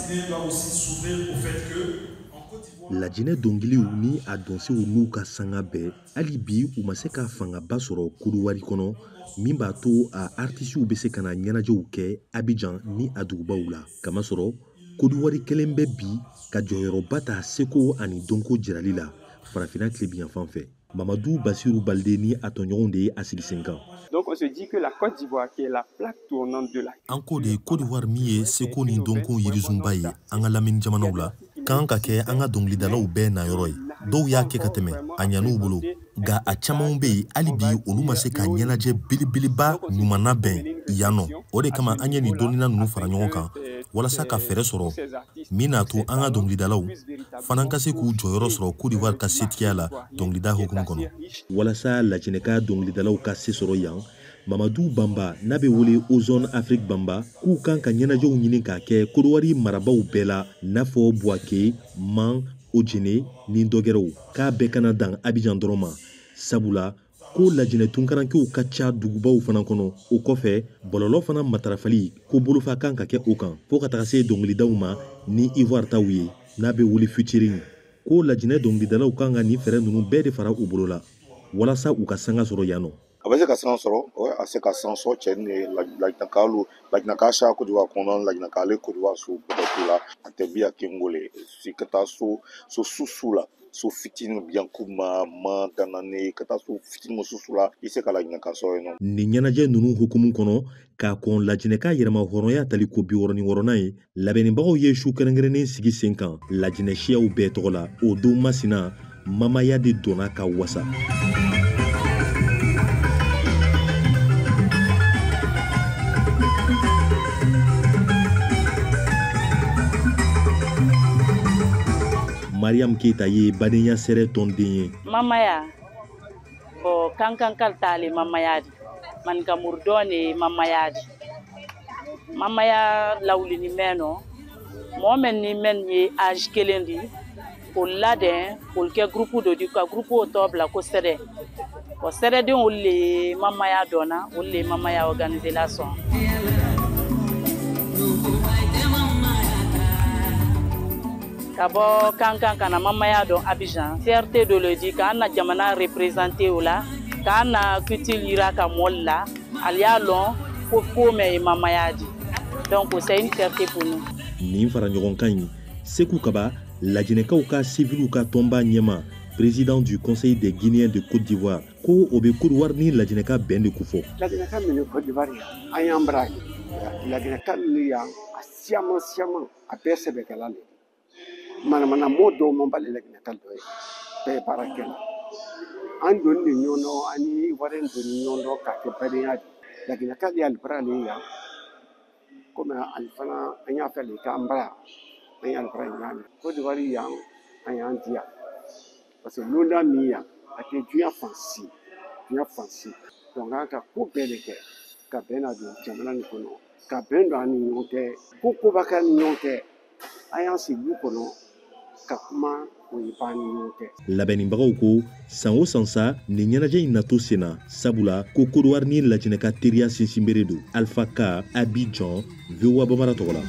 idées doivent aussi s'ouvrir au fait que lajinɛ dɔnkiliw ni a dɔnsew n'u ka sanga bɛɛ hali bi u ma se ka fangaba sɔrɔ Kodowari kɔnɔ min b'a to a artisiw bɛ se ka na ɲɛnajɛw kɛ Abidjan ni a dugubaw la kamasɔrɔ Kodowari kelen bɛ bi ka jɔyɔrɔba ta seko ani dɔnko jirali la farafina tilebiyanfan fɛ Mamadou Bassirou Baldé ni a tɔɲɔgɔnw de ye a sigi sen kan. Donc on se dit que la Côte d'Ivoire qui est la plaque tournante de la an ko de Côte d'Ivoire min ye seko ni dɔnko yirizunba ye an ka lamini jamanaw la kan ka kɛ an ka dɔnkilidalaw bɛɛ nayɔrɔ ye dɔw y'a kɛ ka tɛmɛ a ɲan'u bolo nka a camanw bɛ yen hali bi olu ma se ka ɲɛnajɛ belebeleba ɲumanna bɛn yan nɔ o de kama an ye nin dɔnnina ninnu fara ɲɔgɔn kan walasa ka fɛɛrɛ sɔrɔ min n'a to an ka dɔnkilidalaw fana ka se k'u jɔyɔrɔ sɔrɔ Côte d'Ivoire ka setigiya la dɔnkilida hukumu kɔnɔ. walasa lajinɛka dɔnkilidalaw ka se sɔrɔ yan Mamadou Bamba n'a bɛ wele Ozone Afrique Bamba k'u kan ka ɲɛnajɛw ɲini k'a kɛ Kodowari marabaw bɛɛ la n'a fɔ Bouaké, Man, Ojene ni dɔgɛrɛw k'a bɛɛ kana dan Abidjan dɔrɔn ma sabula ko lajinɛ tunkarankew ka ca dugubaw fana kɔnɔ o kɔfɛ bɔlɔlɔ fana matarafali ko bolofa kan ka kɛ o kan fo ka taga se dɔnkilidaw ma ni Ivoire taw ye n'a bɛ wele featuring ko lajinɛ dɔnkilidalaw kan ka nin fɛɛrɛ ninnu bɛɛ de fara u bolo la walasa u ka sanga sɔrɔ yan nɔ. A bɛ se ka san sɔrɔ a se ka san sɔrɔ cɛ ni lajinaka sa Côte d'Ivoire kɔnɔ lajinaka ale Côte d'Ivoire so kɔtɔ la a tɛ bi a kengole si ka taa so susu la so fitinin biyankuma ma danane ka taa so fitinin susu la i se ka lajinaka sɔrɔ yen nɔ. Nin ɲɛnajɛ ninnu hukumu kɔnɔ k'a kɔn lajinɛka yɛrɛma hɔrɔnya tali ko 66nan ye labɛnnibagaw ye su kɛrɛnkɛrɛnnen sigi sen kan lajinɛ siyaw bɛɛ tɔgɔ la o don masina mamaya de donna ka wasa. Mariam Keita ye badenya sɛrɛ tɔnden ye. Mamaya o kankan tali mamaya di man ka murdone mamaya di mamaya lawlini meno momen ni men ye âge kelen di ko laden ko ke groupe do di ka groupe o tobla ko sere o sere de o le mamaya dona o le mamaya organiser la son. Kabo kankan kana mamaya don Abidjan fierté de le dire kana jamana représenter ola kana kutilira ka molla alia long ko me mamaya di donc c'est une fierté pour nous. Nin fara ɲɔgɔn kan ye Sekou Kaba lajinɛkaw ka civilu ka tɔnba ɲɛma président du conseil des Guinéens de Côte d'Ivoire ko o bɛ Côte d'Ivoire ni lajinɛka bɛn de ko fɔ. Lajinɛka min Côte d'Ivoire an y'an bara lajinɛka min yan a siaman a bɛɛ sɛbɛkɛla le manamana mo do mo bale lajinɛka dɔ ye bɛɛ baara kɛ la an don ni ɲɔgɔn dɔn ani Ivoirien don ni ɲɔgɔn dɔn k'a kɛ badenya de lajinɛka de alibara le yan komi ali fana an y'a fɛ le k'an bara an y'an bara ɲaami Côte d'Ivoire yan an y'an di yan parce que londa min yan a tɛ diɲɛ fansi donc an ka ko bɛɛ de kɛ ka bɛn na don jamana nin kɔnɔ ka bɛn don an ni ɲɔgɔn cɛ ko koba kɛ ni ɲɔgɔn cɛ an y'an sigi du kɔnɔ ka kuma o ye ban ni ɲɔgɔn cɛ. Labɛnnibagaw ko san o san sa nin ɲɛnajɛ in nato senna sabula ko Kodowari ni lajinɛka teriya sinsinbere don Alpha K Abidjan VOA Bambara tɔgɔ la.